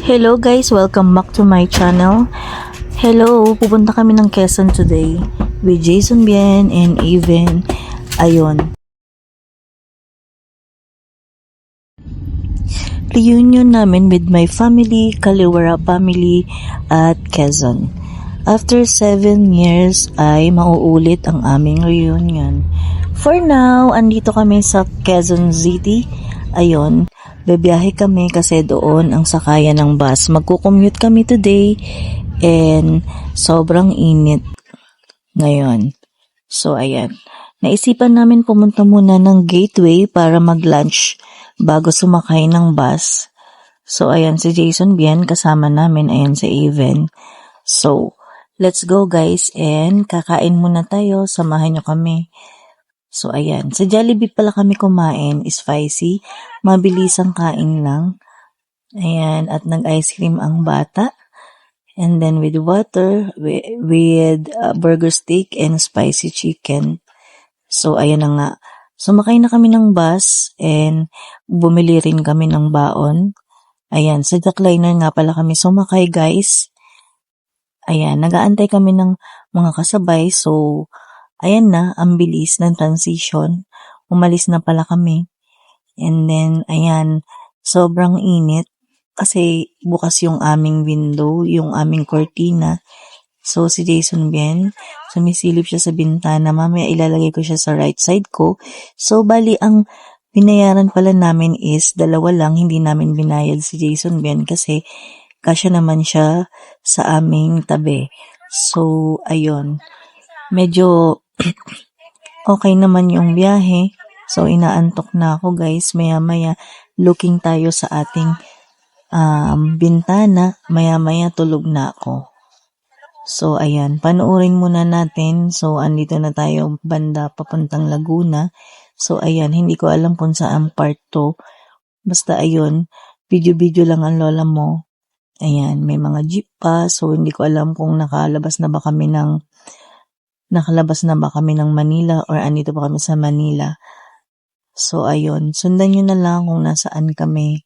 Hello guys, welcome back to my channel. Hello, pupunta kami ng Quezon today with Jason Bien and Even. Ayun. Reunion namin with my family, Kaliwara family at Quezon. After 7 years ay mauulit ang aming reunion. For now, andito kami sa Quezon City. Ayun. Bebiyahe kami kasi doon ang sakayan ng bus. Magko-commute kami today and sobrang init ngayon. So, ayan. Naisipan namin pumunta muna ng Gateway para mag-lunch bago sumakay ng bus. So, ayan si Jason Bien, kasama namin. Ayan si Even. So, let's go guys and kakain muna tayo. Samahan nyo kami. So, ayan. Sa Jollibee pala kami kumain. Spicy. Mabilis ang kain lang. Ayan. At nag-ice cream ang bata. And then with water, with burger steak and spicy chicken. So, ayan na nga. Sumakay na kami ng bus and bumili rin kami ng baon. Ayan. Sa Jackliner nga pala kami sumakay guys. Ayan. Nag-aantay kami ng mga kasabay. So, ayan na, ang bilis ng transition. Umalis na pala kami. And then, ayan, sobrang init. Kasi bukas yung aming window, yung aming cortina. So, si Jason Bien, sumisilip siya sa bintana. Mamaya ilalagay ko siya sa right side ko. So, bali, ang binayaran pala namin is 2 lang. Hindi namin binayad si Jason Bien kasi kasya naman siya sa aming tabi. So, ayun. Medyo okay naman yung biyahe. So, inaantok na ako guys. Maya-maya, looking tayo sa ating bintana. Maya-maya, tulog na ako. So, ayan. Panoorin muna natin. So, andito na tayo banda papuntang Laguna. So, ayan. Hindi ko alam kung saan part to. Basta, ayun. Video-video lang ang lola mo. Ayan. May mga jeep pa. So, hindi ko alam kung nakalabas na ba kami ng Manila or andito pa kami sa Manila. So, ayun. Sundan nyo na lang kung nasaan kami.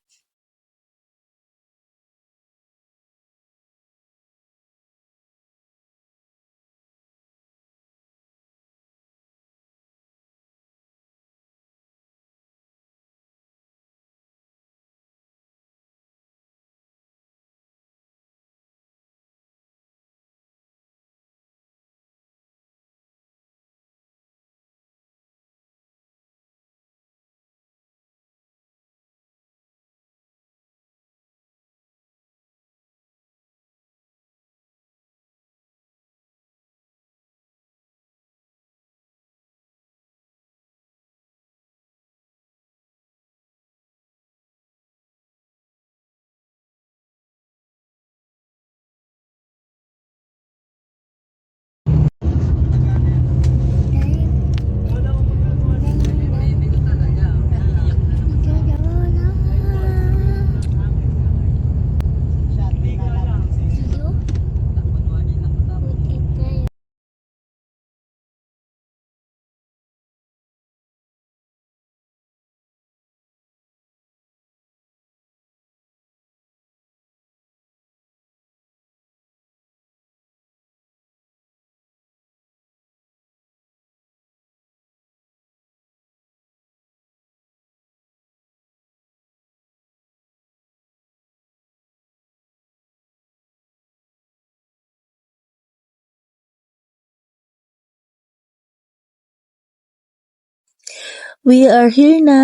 We are here na!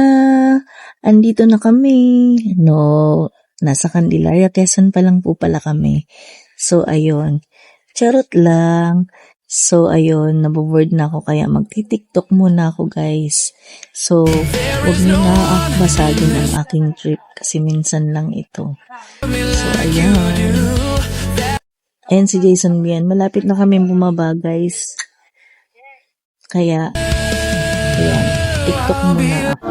Andito na kami. No, nasa Candelaria, Quezon pa lang po pala kami. So, ayun. Charot lang. So, ayun. Naboboard na ako kaya magti-tiktok muna ako guys. So, huwag niyo na basagin ang aking trip kasi minsan lang ito. So, ayun. Ayan si Jason Bien. Malapit na kami bumaba guys. Kaya, ayan. TikTok muna ako.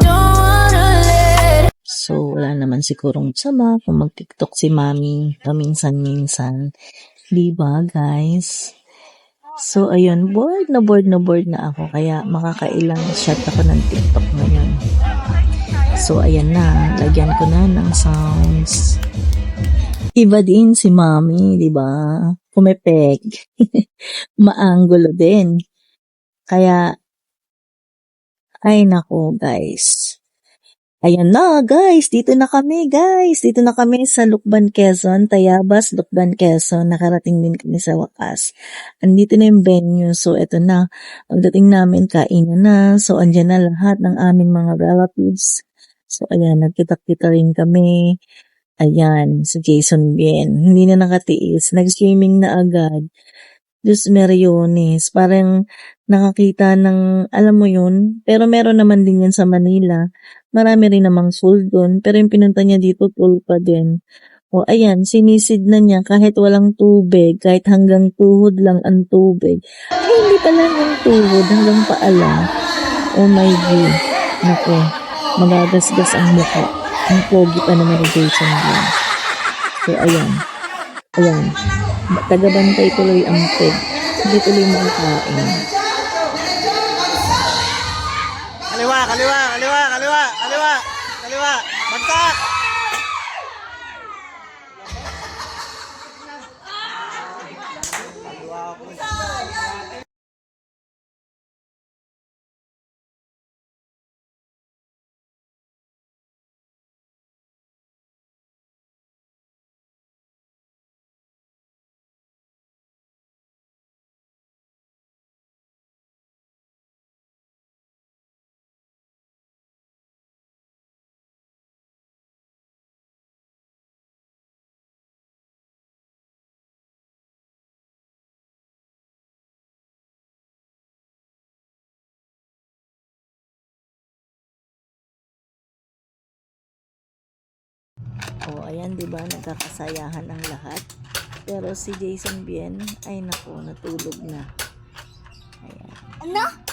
So, wala naman sigurong sama kung mag-TikTok si Mami paminsan-minsan. Diba, guys? So, ayun, bored na ako. Kaya, makakailang shot ako ng TikTok ngayon. So, ayan na. Lagyan ko na ng sounds. Iba din si Mommy, di ba? Pumepek. Maanggulo din. Kaya, ay nako guys. Ayan na guys, dito na kami guys. Dito na kami sa Lukban, Quezon, Tayabas, Lukban, Quezon. Nakarating din kami sa wakas. Andito na yung venue. So eto na, pagdating namin, kainan na. So andyan na lahat ng aming mga relatives. So ayan, nagkita-kita rin kami. Ayan, si Jason Bien. Hindi na nakatiis. Nag-swimming na agad. Diyos Meriones. Parang nakakita ng, alam mo yun, pero meron naman din yan sa Manila. Marami rin namang full doon, pero yung pinunta niya dito, full pa din. O ayan, sinisid na niya kahit walang tubig, kahit hanggang tuhod lang ang tubig. Ay, hindi pala yung tuhod, hanggang paala. Oh my God. Naku, magagasgas ang mukha. Ang pogi pa naman ni Jason Bien. So ayan, ayan. Tagabantay tuloy ang peg. Hindi tuloy makakain. Kaliwa, kaliwa, kaliwa, kaliwa, kaliwa, kaliwa. Bagsak! O, ayan, di ba, nagkakasayahan ang lahat. Pero si Jason Bien, ay nako, natulog na. Ayan. Ano?